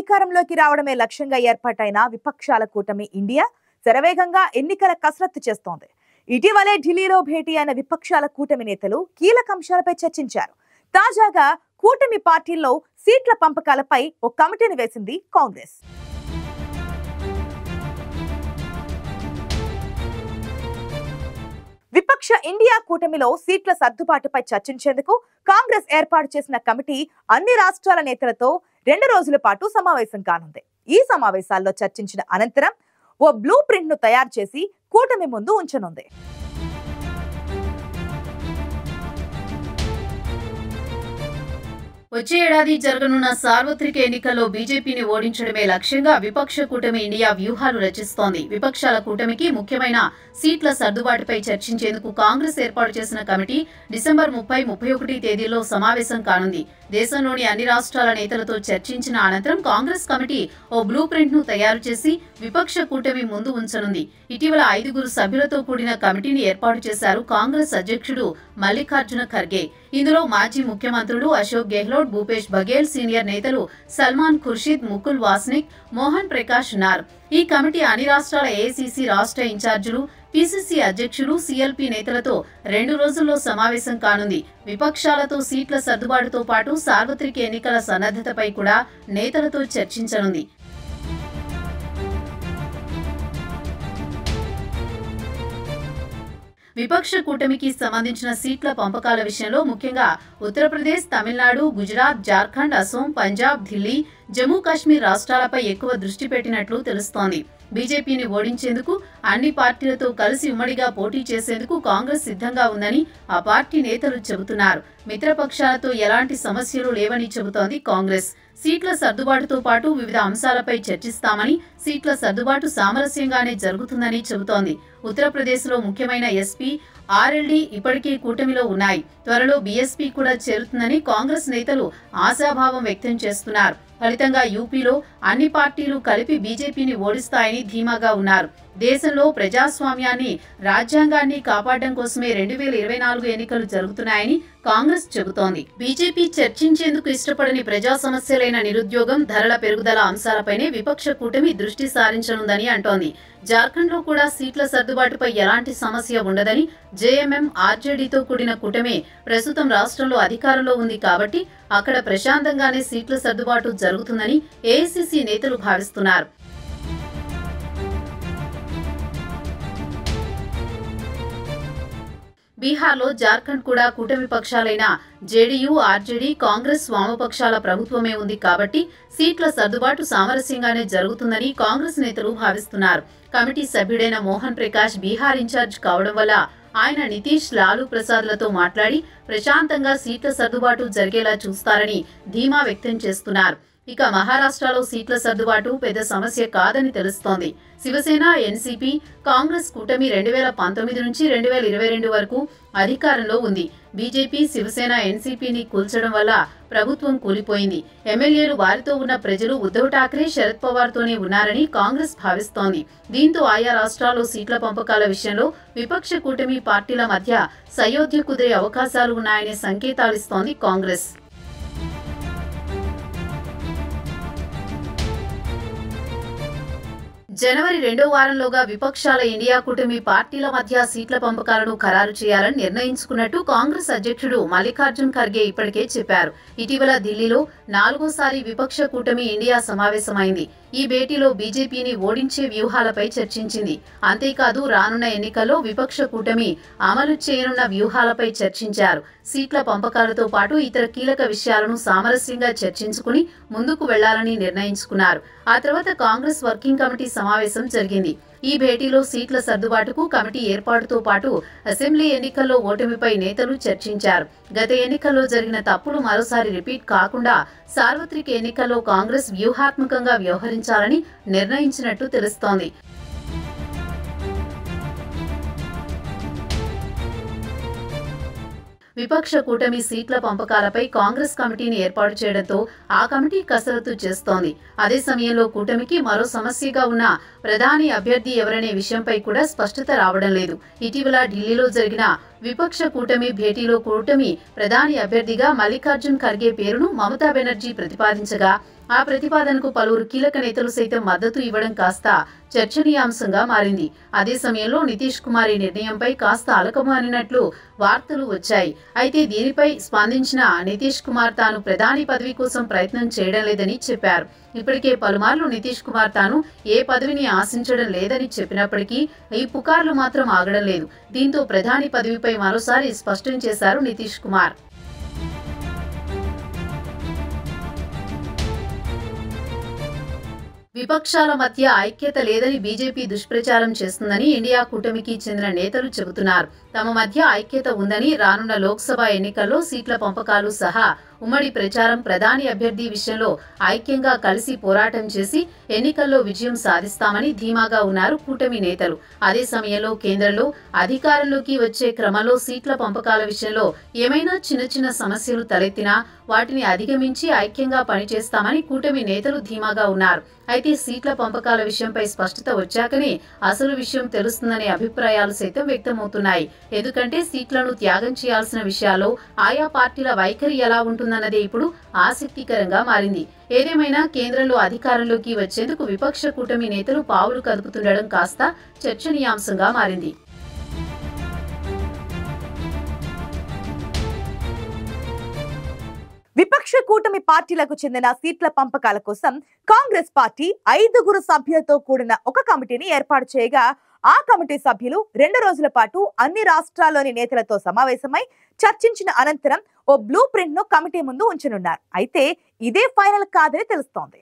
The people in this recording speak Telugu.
అధికారంలోకి రావడమే లక్ష్యంగా ఏర్పాటైన విపక్షాల కూటమి ఇండియా శరవేగంగా ఎన్నికల కసరత్తు చేస్తోంది. ఇటీవలే ఢిల్లీలో భేటీ అయిన విపక్షాల కూటమి నేతలు కీలక అంశాలపై చర్చించారు. తాజాగా కూటమి పార్టీల్లో సీట్ల పంపకాలపై ఓ కమిటీని వేసింది కాంగ్రెస్. విపక్ష ఇండియా కూటమిలో సీట్ల సర్దుబాటుపై చర్చించేందుకు కాంగ్రెస్ ఏర్పాటు చేసిన కమిటీ అన్ని రాష్ట్రాల నేతలతో 2 రోజుల పాటు సమావేశం కానుంది. ఈ సమావేశాల్లో చర్చించిన అనంతరం ఓ బ్లూ ప్రింట్ ను తయారు చేసి కూటమి ముందు ఉంచనుంది. వచ్చే ఏడాది జరగనున్న సార్వత్రిక ఎన్నికల్లో బీజేపీని ఓడించడమే లక్ష్యంగా విపక్ష కూటమి ఇండియా వ్యూహాలు రచిస్తోంది. విపక్షాల కూటమికి ముఖ్యమైన సీట్ల సర్దుబాటుపై చర్చించేందుకు కాంగ్రెస్ ఏర్పాటు చేసిన కమిటీ డిసెంబర్ 30, 31 తేదీల్లో సమావేశం కానుంది. దేశంలోని అన్ని రాష్ట్రాల నేతలతో చర్చించిన అనంతరం కాంగ్రెస్ కమిటీ ఓ బ్లూ ప్రింట్ ను తయారు చేసి విపక్ష కూటమి ముందు ఉంచనుంది. ఇటీవల 5 సభ్యులతో కూడిన కమిటీని ఏర్పాటు చేశారు కాంగ్రెస్ అధ్యక్షుడు మల్లికార్జున ఖర్గే. ఇందులో మాజీ ముఖ్యమంత్రులు అశోక్ గెహ్లోట్, భూపేష్ బఘేల్, సీనియర్ నేతలు సల్మాన్ ఖుర్షీద్, ముకుల్ వాస్నిక్, మోహన్ ప్రకాష్ నార్. ఈ కమిటీ అన్ని రాష్ట్రాల ఏఐసీసీ రాష్ట్ర ఇన్ఛార్జీలు, పీసీసీ అధ్యక్షులు, సీఎల్పీ నేతలతో 2 రోజుల్లో సమావేశం కానుంది. విపక్షాలతో సీట్ల సర్దుబాటుతో పాటు సార్వత్రిక ఎన్నికల సన్నద్ధతపై కూడా నేతలతో చర్చించనుంది. విపక్ష కూటమికి సంబంధించిన సీట్ల పంపకాల విషయంలో ముఖ్యంగా ఉత్తరప్రదేశ్, తమిళనాడు, గుజరాత్, జార్ఖండ్, అసోం, పంజాబ్, ఢిల్లీ, జమ్మూ కాశ్మీర్ రాష్ట్రాలపై ఎక్కువ దృష్టి పెట్టినట్లు తెలుస్తోంది. బీజేపీని ఓడించేందుకు అన్ని పార్టీలతో కలిసి ఉమ్మడిగా పోటీ చేసేందుకు కాంగ్రెస్ సిద్ధంగా ఉందని ఆ పార్టీ నేతలు చెబుతున్నారు. మిత్రపక్షాలతో ఎలాంటి సమస్యలు లేవని చెబుతోంది కాంగ్రెస్. సీట్ల సర్దుబాటుతో పాటు వివిధ అంశాలపై చర్చిస్తామని, సీట్ల సర్దుబాటు సామరస్యంగానే జరుగుతుందని చెబుతోంది. ఉత్తరప్రదేశ్లో ముఖ్యమైన ఎస్పీ, ఆర్ఎల్డీ ఇప్పటికే కూటమిలో ఉన్నాయి. త్వరలో బీఎస్పీ కూడా చేరుతుందని కాంగ్రెస్ నేతలు ఆశాభావం వ్యక్తం చేస్తున్నారు. ఫలితంగా యూపీలో అన్ని పార్టీలు కలిపి బీజేపీని ఓడిస్తాయని ధీమాగా ఉన్నారు. దేశంలో ప్రజాస్వామ్యాన్ని, రాజ్యాంగాన్ని కాపాడడం కోసమే 2024 ఎన్నికలు జరుగుతున్నాయని కాంగ్రెస్ చెబుతోంది. బీజేపీ చర్చించేందుకు ఇష్టపడని ప్రజా సమస్యలైన నిరుద్యోగం, ధరల పెరుగుదల అంశాలపైనే విపక్ష కూటమి దృష్టి సారించనుందని అంటోంది. జార్ఖండ్లో కూడా సీట్ల సర్దుబాటుపై ఎలాంటి సమస్య ఉండదని, జేఎంఎం, ఆర్జేడీతో కూడిన కూటమి ప్రస్తుతం రాష్ట్రంలో అధికారంలో ఉంది కాబట్టి అక్కడ ప్రశాంతంగానే సీట్ల సర్దుబాటు జరుగుతుందని ఏఐసీసీ నేతలు భావిస్తున్నారు. బీహార్లో, జార్ఖండ్ కూడా కూటమి పక్షాలైన జేడీయూ, ఆర్జేడీ, కాంగ్రెస్, వామపక్షాల ప్రభుత్వమే ఉంది కాబట్టి సీట్ల సర్దుబాటు సామరస్యంగానే జరుగుతుందని కాంగ్రెస్ నేతలు భావిస్తున్నారు. కమిటీ సభ్యుడైన మోహన్ ప్రకాష్ బీహార్ ఇన్ఛార్జ్ కావడం వల్ల ఆయన నితీష్, లాలూ ప్రసాద్లతో మాట్లాడి ప్రశాంతంగా సీట్ల సర్దుబాటు జరిగేలా చూస్తారని ధీమా వ్యక్తం చేస్తున్నారు. ఇక మహారాష్ట్రలో సీట్ల సర్దుబాటు పెద్ద సమస్య కాదని తెలుస్తోంది. శివసేన, ఎన్సీపీ, కాంగ్రెస్ కూటమి 2019 నుంచి 2022 వరకు అధికారంలో ఉంది. బీజేపీ, శివసేన, ఎన్సీపీని కూల్చడం వల్ల ప్రభుత్వం కూలిపోయింది. ఎమ్మెల్యేలు, వారితో ఉన్న ప్రజలు ఉద్ధవ్ ఠాక్రే, శరద్ పవార్తోనే ఉన్నారని కాంగ్రెస్ భావిస్తోంది. దీంతో ఆయా రాష్ట్రాల్లో సీట్ల పంపకాల విషయంలో విపక్ష కూటమి పార్టీల మధ్య సయోధ్య కుదిరే అవకాశాలు ఉన్నాయనే సంకేతాలిస్తోంది కాంగ్రెస్. జనవరి 2వ వారంలోగా విపక్షాల ఇండియా కూటమి పార్టీల మధ్య సీట్ల పంపకాలను ఖరారు చేయాలని నిర్ణయించుకున్నట్టు కాంగ్రెస్ అధ్యక్షుడు మల్లికార్జున్ ఖర్గే ఇప్పటికే చెప్పారు. ఇటీవల ఢిల్లీలో 4వసారి విపక్ష కూటమి ఇండియా సమావేశమైంది. ఈ భేటీలో బీజేపీని ఓడించే వ్యూహాలపై చర్చించింది. అంతేకాదు రానున్న ఎన్నికల్లో విపక్ష కూటమి అమలు చేయనున్న వ్యూహాలపై చర్చించారు. సీట్ల పంపకాలతో పాటు ఇతర కీలక విషయాలను సామరస్యంగా చర్చించుకుని ముందుకు వెళ్లాలని నిర్ణయించుకున్నారు. ఆ తర్వాత కాంగ్రెస్ వర్కింగ్ కమిటీ సమావేశం జరిగింది. ఈ భేటీలో సీట్ల సర్దుబాటుకు, కమిటీ ఏర్పాటుతో పాటు అసెంబ్లీ ఎన్నికల్లో ఓటమిపై నేతలు చర్చించారు. గత ఎన్నికల్లో జరిగిన తప్పులు మరోసారి రిపీట్ కాకుండా సార్వత్రిక ఎన్నికల్లో కాంగ్రెస్ వ్యూహాత్మకంగా వ్యవహరించాలని నిర్ణయించినట్టు తెలుస్తోంది. విపక్ష కూటమి సీట్ల పంపకాలపై కాంగ్రెస్ కమిటీని ఏర్పాటు చేయడంతో ఆ కమిటీ కసరత్తు చేస్తోంది. అదే సమయంలో కూటమికి మరో సమస్యగా ఉన్న ప్రధాని అభ్యర్థి ఎవరనే విషయంపై కూడా స్పష్టత రావడం లేదు. ఇటీవల ఢిల్లీలో జరిగిన విపక్ష కూటమి భేటీలో కూటమి ప్రధాని అభ్యర్థిగా మల్లికార్జున్ ఖర్గే పేరును మమతా బెనర్జీ ప్రతిపాదించగా ఆ ప్రతిపాదనకు పలువురు కీలక నేతలు సైతం మద్దతు ఇవ్వడం కాస్త చర్చనీయాంశంగా మారింది. అదే సమయంలో నితీష్ కుమార్ ఈ నిర్ణయంపై కాస్త అలకము అనినట్లు వార్తలు వచ్చాయి. అయితే దీనిపై స్పందించిన నితీష్ కుమార్ తాను ప్రధాని పదవి కోసం ప్రయత్నం చేయడం లేదని చెప్పారు. ఇప్పటికే పలుమార్లు నితీష్ కుమార్ తాను ఏ పదవిని ఆశించడం లేదని చెప్పినప్పటికీ ఈ పుకార్లు మాత్రం ఆగడం లేదు. దీంతో ప్రధాని పదవిపై మరోసారి స్పష్టం చేశారు నితీష్ కుమార్. విపక్షాల మధ్య ఐక్యత లేదని బీజేపీ దుష్ప్రచారం చేస్తుందని ఇండియా కూటమికి చెందిన నేతలు చెబుతున్నారు. తమ మధ్య ఐక్యత ఉందని, రానున్న లోక్సభ ఎన్నికల్లో సీట్ల పంపకాలు సహా ఉమ్మడి ప్రచారం, ప్రధాని అభ్యర్థి విషయంలో ఐక్యంగా కలిసి పోరాటం చేసి ఎన్నికల్లో విజయం సాధిస్తామని ధీమాగా ఉన్నారు కూటమి నేతలు. అదే సమయంలో కేంద్రంలో అధికారంలోకి వచ్చే క్రమంలో సీట్ల పంపకాల విషయంలో ఏమైనా చిన్న సమస్యలు తలెత్తినా వాటిని అధిగమించి ఐక్యంగా పనిచేస్తామని కూటమి నేతలు ధీమాగా ఉన్నారు. అయితే సీట్ల పంపకాల విషయంపై స్పష్టత వచ్చాకనే అసలు విషయం తెలుస్తుందనే అభిప్రాయాలు సైతం వ్యక్తమవుతున్నాయి. ఎందుకంటే సీట్లను త్యాగం చేయాల్సిన విషయాల్లో ఆయా పార్టీల వైఖరి ఎలా ఉంటుందన్నదే ఇప్పుడు ఆసక్తికరంగా మారింది. ఏదేమైనా కేంద్రంలో అధికారంలోకి వచ్చేందుకు విపక్ష కూటమి నేతలు పావులు కదుపుతుండడం కాస్త చర్చనీయాంశంగా మారింది. విపక్ష కూటమి పార్టీలకు చెందిన సీట్ల పంపకాల కోసం కాంగ్రెస్ పార్టీ 5 సభ్యులతో కూడిన ఒక కమిటీని ఏర్పాటు చేయగా ఆ కమిటీ సభ్యులు 2 రోజుల పాటు అన్ని రాష్ట్రాల్లోని నేతలతో సమావేశమై చర్చించిన అనంతరం ఓ బ్లూ ప్రింట్ ను కమిటీ ముందు ఉంచనున్నారు. అయితే ఇదే ఫైనల్ కాదని తెలుస్తోంది.